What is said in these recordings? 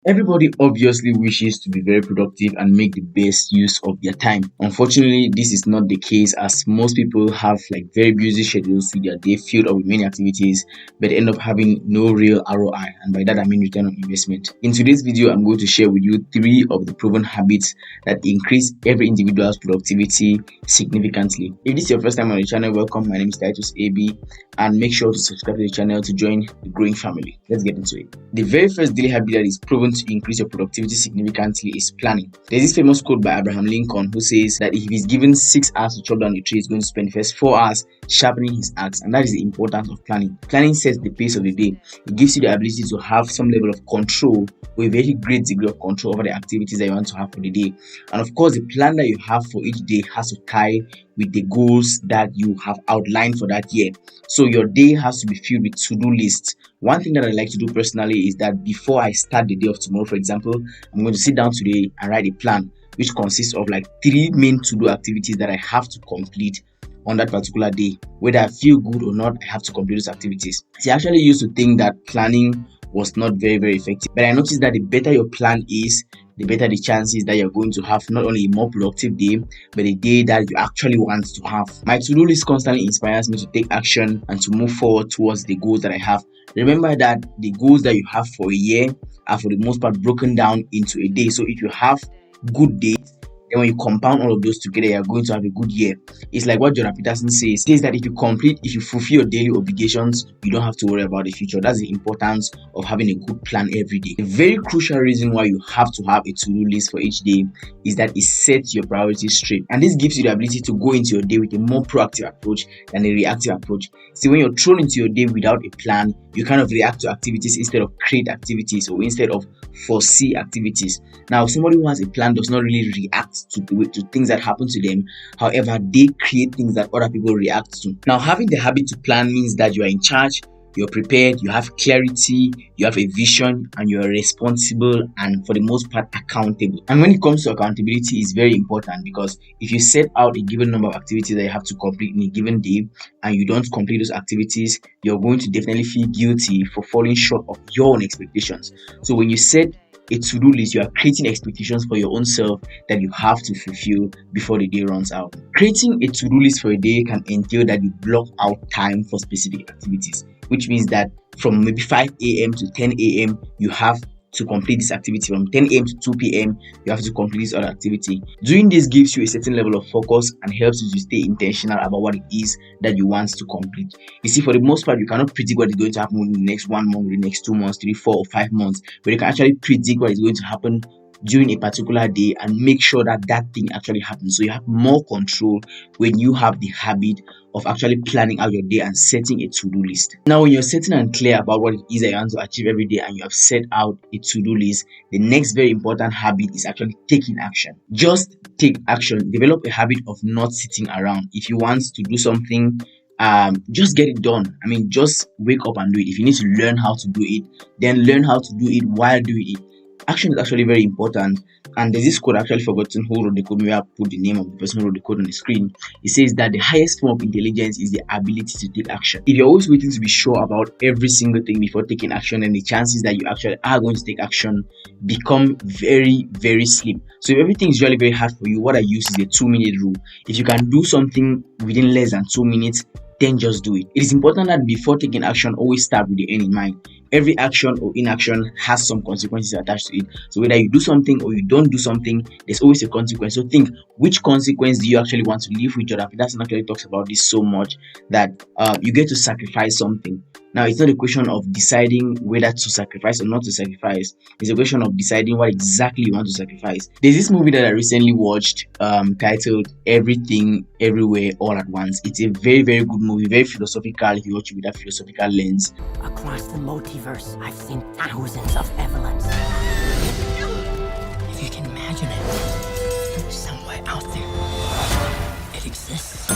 Everybody obviously wishes to be very productive and make the best use of their time. Unfortunately, this is not the case as most people have like very busy schedules with their day filled up with many activities, but end up having no real ROI, and by that I mean return on investment. In today's video, I'm going to share with you 3 of the proven habits that increase every individual's productivity significantly. If this is your first time on the channel, welcome. My name is Titus AB, and make sure to subscribe to the channel to join the growing family. Let's get into it. The very first daily habit that is proven to increase your productivity significantly is planning. There's this famous quote by Abraham Lincoln who says that if he's given 6 hours to chop down a tree, he's going to spend the first 4 hours sharpening his axe, and that is the importance of planning. Planning sets the pace of the day. It gives you the ability to have some level of control, or a very great degree of control over the activities that you want to have for the day. And of course, the plan that you have for each day has to tie with the goals that you have outlined for that year. So your day has to be filled with to-do lists. One thing that I like to do personally is that before I start the day of tomorrow, for example, I'm going to sit down today and write a plan which consists of like 3 main to-do activities that I have to complete on that particular day. Whether I feel good or not, I have to complete those activities. See, I actually used to think that planning was not very effective, but I noticed that the better your plan is, the better the chances that you're going to have not only a more productive day, but a day that you actually want to have. My to-do list constantly inspires me to take action and to move forward towards the goals that I have. Remember that the goals that you have for a year are for the most part broken down into a day. So if you have good days, then when you compound all of those together, you're going to have a good year. It's like what Jordan Peterson says that if you fulfill your daily obligations, you don't have to worry about the future. That's the importance of having a good plan every day. A very crucial reason why you have to have a to-do list for each day is that it sets your priorities straight. And this gives you the ability to go into your day with a more proactive approach than a reactive approach. See, when you're thrown into your day without a plan, you kind of react to activities instead of create activities, or instead of foresee activities. Now, somebody who has a plan does not really react to things that happen to them. However, they create things that other people react to. Now, having the habit to plan means that you are in charge, you're prepared, you have clarity, you have a vision, and you're responsible and for the most part accountable. And when it comes to accountability, it's very important, because if you set out a given number of activities that you have to complete in a given day and you don't complete those activities, you're going to definitely feel guilty for falling short of your own expectations. So when you set a to-do list, you are creating expectations for your own self that you have to fulfill before the day runs out. Creating a to-do list for a day can entail that you block out time for specific activities, which means that from maybe 5 a.m. to 10 a.m. you have to complete this activity. From 10 a.m. to 2 p.m. you have to complete this other activity. Doing this gives you a certain level of focus and helps you to stay intentional about what it is that you want to complete. You see, for the most part, you cannot predict what is going to happen in the next 1 month, the next 2 months, 3, 4, or 5 months, but you can actually predict what is going to happen during a particular day and make sure that that thing actually happens. So you have more control when you have the habit of actually planning out your day and setting a to-do list. Now, when you're certain and clear about what it is that you want to achieve every day and you have set out a to-do list, the next very important habit is actually taking action. Just take action. Develop a habit of not sitting around. If you want to do something, just get it done. I mean, just wake up and do it. If you need to learn how to do it, then learn how to do it while doing it. Action is actually very important, and there's this quote, I actually forgotten who wrote the code. Maybe I'll put the name of the person who wrote the code on the screen. It says that the highest form of intelligence is the ability to take action. If you're always waiting to be sure about every single thing before taking action, then the chances that you actually are going to take action become very slim. So if everything is really very hard for you, what I use is a 2-minute rule. If you can do something within less than 2 minutes, then just do it. It is important that before taking action, always start with the end in mind. Every action or inaction has some consequences attached to it. So whether you do something or you don't do something, there's always a consequence. So think, which consequence do you actually want to live with? Jordan Peterson actually talks about this so much that you get to sacrifice something. Now, it's not a question of deciding whether to sacrifice or not to sacrifice. It's a question of deciding what exactly you want to sacrifice. There's this movie that I recently watched titled Everything, Everywhere, All at Once. It's a very good movie, very philosophical if you watch it with that philosophical lens. Across the multiverse, I've seen thousands of Evelyns. If you can imagine it, somewhere out there, it exists.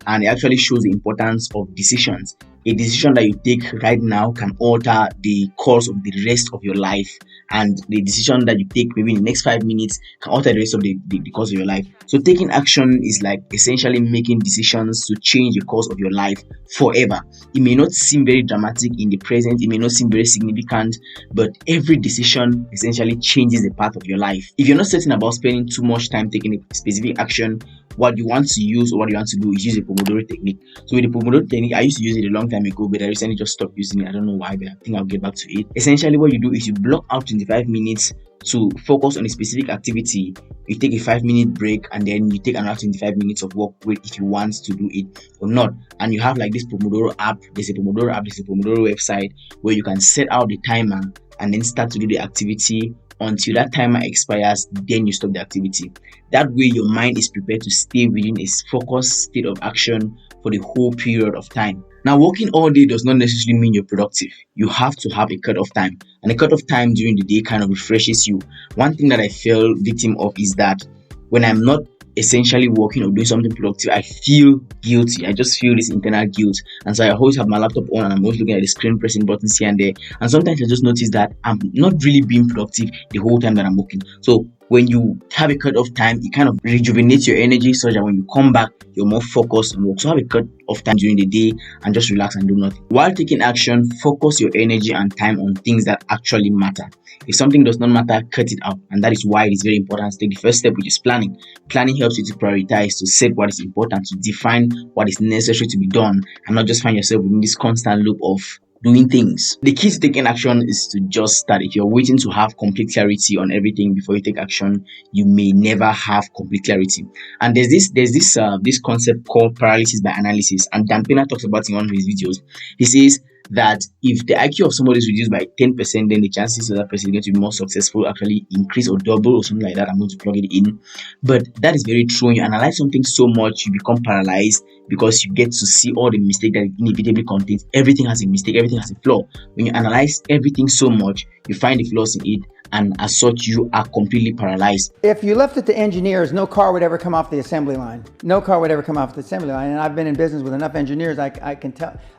And it actually shows the importance of decisions. A decision that you take right now can alter the course of the rest of your life, and the decision that you take maybe in the next 5 minutes can alter the rest of the course of your life. So taking action is like essentially making decisions to change the course of your life forever. It may not seem very dramatic in the present, it may not seem very significant, but every decision essentially changes the path of your life. If you're not certain about spending too much time taking a specific action, what you want to use or what you want to do is use a Pomodoro technique. So with the Pomodoro technique, I used to use it a long time ago, but I recently just stopped using it. I don't know why, but I think I'll get back to it. Essentially, what you do is you block out 25 minutes to focus on a specific activity. You take a 5-minute break, and then you take another 25 minutes of work with if you want to do it or not. And you have like this Pomodoro app. There's a Pomodoro app, there's a Pomodoro website where you can set out the timer and then start to do the activity until that timer expires. Then you stop the activity. That way your mind is prepared to stay within a focused state of action for the whole period of time. Now, working all day does not necessarily mean you're productive. You have to have a cut-off time, and a cut-off time during the day kind of refreshes you. One thing that I fell victim of is that when I'm not essentially working or doing something productive, I feel guilty. I just feel this internal guilt, and so I always have my laptop on and I'm always looking at the screen, pressing buttons here and there, and sometimes I just notice that I'm not really being productive the whole time that I'm working. So when you have a cut-off time, it kind of rejuvenates your energy such that when you come back, you're more focused on work. So have a cut-off time during the day and just relax and do nothing. While taking action, focus your energy and time on things that actually matter. If something does not matter, cut it out. And that is why it is very important to take the first step, which is planning. Planning helps you to prioritize, to set what is important, to define what is necessary to be done, and not just find yourself in this constant loop of doing things. The key to taking action is to just start. If you're waiting to have complete clarity on everything before you take action, you may never have complete clarity. And there's this concept called paralysis by analysis, and Dan Pena talks about it in one of his videos. He says that if the IQ of somebody is reduced by 10%, then the chances of that person is going to be more successful actually increase or double or something like that. I'm going to plug it in. But that is very true. When you analyze something so much, you become paralyzed because you get to see all the mistake that it inevitably contains. Everything has a mistake, everything has a flaw. When you analyze everything so much, you find the flaws in it, and as such, you are completely paralyzed. If you left it to engineers, no car would ever come off the assembly line. No car would ever come off the assembly line. And I've been in business with enough engineers, I can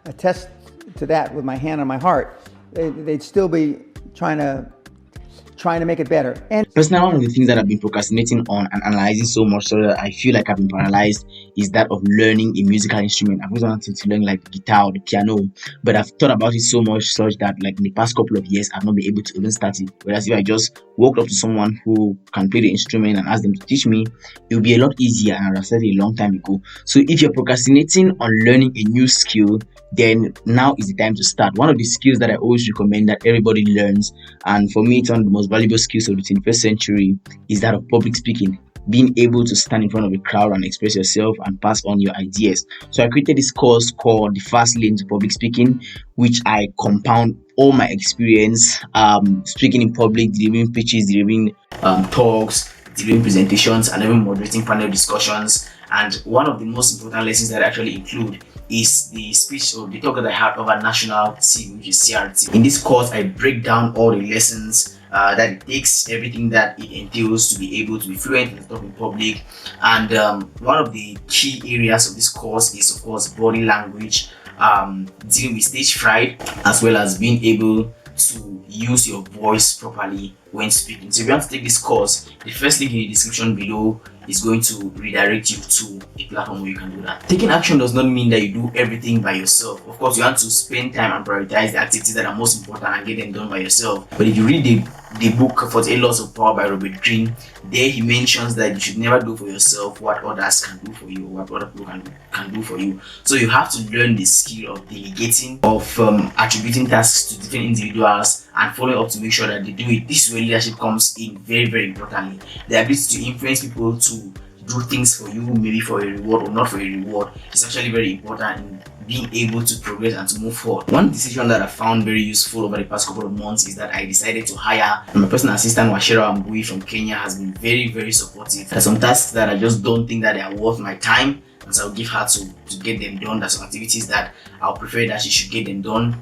attest to that with my hand on my heart. They'd still be trying to make it better. And personally, one of the things that I've been procrastinating on and analyzing so much so that I feel like I've been paralyzed is that of learning a musical instrument. I've always wanted to learn like the guitar or the piano, but I've thought about it so much such that like in the past couple of years I've not been able to even start it. Whereas if I just walked up to someone who can play the instrument and ask them to teach me, it would be a lot easier, and I would have started a long time ago. So if you're procrastinating on learning a new skill, then now is the time to start. One of the skills that I always recommend that everybody learns, and for me it's one of the most valuable skills of the 21st century, is that of public speaking. Being able to stand in front of a crowd and express yourself and pass on your ideas. So I created this course called the FastLane to public speaking, which I compound all my experience speaking in public, delivering pitches, delivering talks, delivering presentations, and even moderating panel discussions. And one of the most important lessons that I actually include is the speech or the talk that I had over national team, which is CRT. In this course, I break down all the lessons that it takes, everything that it entails to be able to be fluent in talking in public. And one of the key areas of this course is, of course, body language, dealing with stage fright, as well as being able to use your voice properly when speaking. So if you want to take this course, the first link in the description below is going to redirect you to a platform where you can do that. Taking action does not mean that you do everything by yourself. Of course, you want to spend time and prioritize the activities that are most important and get them done by yourself. But if you read the book 48 Laws of Power by Robert Greene, there he mentions that you should never do for yourself what others can do for you, or what other people can do for you. So you have to learn the skill of delegating, of attributing tasks to different individuals and following up to make sure that they do it. This is where leadership comes in very, very importantly. The ability to influence people to do things for you, maybe for a reward or not for a reward, is actually very important in being able to progress and to move forward. One decision that I found very useful over the past couple of months is that I decided to hire my personal assistant, Washira Ambui from Kenya. Has been very, very supportive. There's some tasks that I just don't think that they are worth my time, and so I'll give her to get them done. There's some activities that I'll prefer that she should get them done,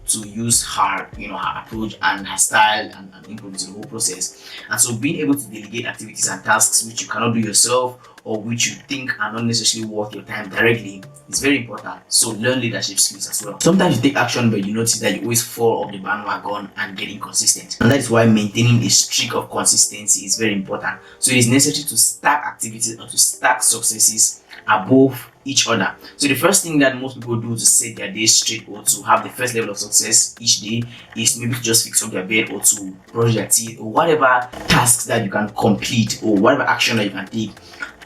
to use her, her approach and her style and input into the whole process. And so being able to delegate activities and tasks which you cannot do yourself or which you think are not necessarily worth your time directly is very important. So learn leadership skills as well. Sometimes you take action but you notice that you always fall off the bandwagon and get inconsistent, and that is why maintaining a streak of consistency is very important. So it is necessary to stack activities or to stack successes above each other. So the first thing that most people do to set their day straight or to have the first level of success each day is maybe to just fix up their bed or to brush their teeth or whatever tasks that you can complete or whatever action that you can take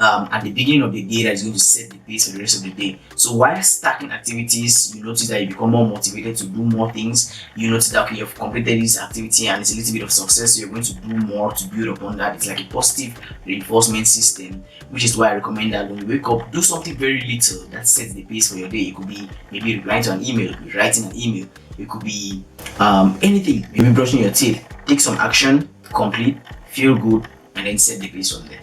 at the beginning of the day that is going to set the pace for the rest of the day. So while stacking activities, you notice that you become more motivated to do more things. You notice that, okay, you've completed this activity and it's a little bit of success, so you're going to do more to build upon that. It's like a positive reinforcement system, which is why I recommend that when you wake up, do something very little that sets the pace for your day. It could be maybe replying to an email, writing an email. It could be anything, maybe brushing your teeth. Take some action, complete, feel good, and then set the pace from there.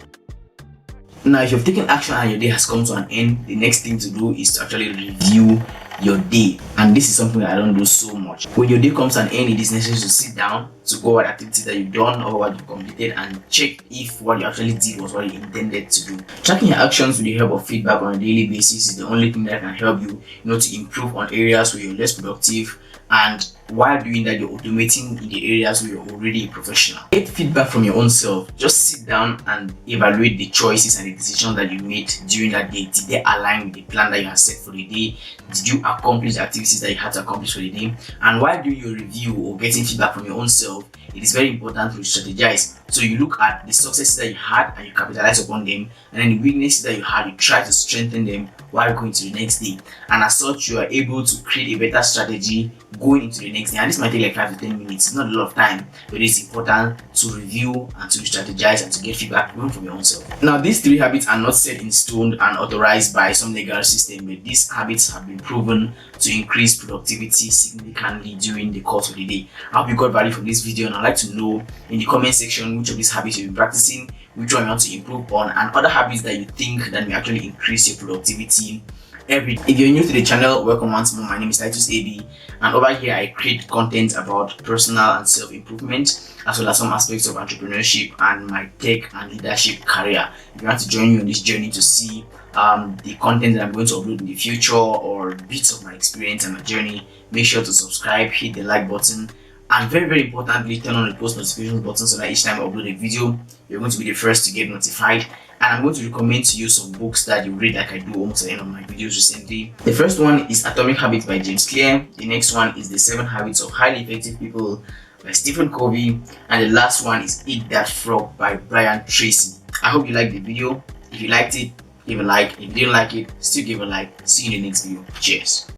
Now, if you've taken action and your day has come to an end, the next thing to do is to actually review your day. And this is something that I don't do so much. When your day comes to an end, it is necessary to sit down, to go over the activities that you've done or what you've completed and check if what you actually did was what you intended to do. Tracking your actions with the help of feedback on a daily basis is the only thing that can help you, to improve on areas where you're less productive, and while doing that, you're automating in the areas where you're already a professional. Get feedback from your own self. Just sit down and evaluate the choices and the decisions that you made during that day. Did they align with the plan that you had set for the day? Did you accomplish the activities that you had to accomplish for the day? And while doing your review or getting feedback from your own self, it is very important to strategize. So you look at the successes that you had and you capitalize upon them, and then the weaknesses that you had, you try to strengthen them while going to the next day. And as such, you are able to create a better strategy going into the next day. And this might take like 5 to 10 minutes. It's not a lot of time, but it's important to review and to strategize and to get feedback even from your own self. Now, these 3 habits are not set in stone and authorized by some legal system, but these habits have been proven to increase productivity significantly during the course of the day. I hope you got value from this video, and I'd like to know in the comment section which of these habits you've been practicing, which one you want to improve on, and other habits that you think that may actually increase your productivity every day. If you're new to the channel, welcome once more. My name is Titus AB, and over here I create content about personal and self-improvement, as well as some aspects of entrepreneurship and my tech and leadership career. If you want to join me on this journey to see the content that I'm going to upload in the future or bits of my experience and my journey, make sure to subscribe, hit the like button, and very, very importantly, turn on the post notifications button so that each time I upload a video, you're going to be the first to get notified. And I'm going to recommend to you some books that you read, like I do almost at the end of my videos recently. The first one is Atomic Habits by James Clear. The next one is The 7 Habits of Highly Effective People by Stephen Covey. And the last one is Eat That Frog by Brian Tracy. I hope you liked the video. If you liked it, give a like. If you didn't like it, still give a like. See you in the next video. Cheers.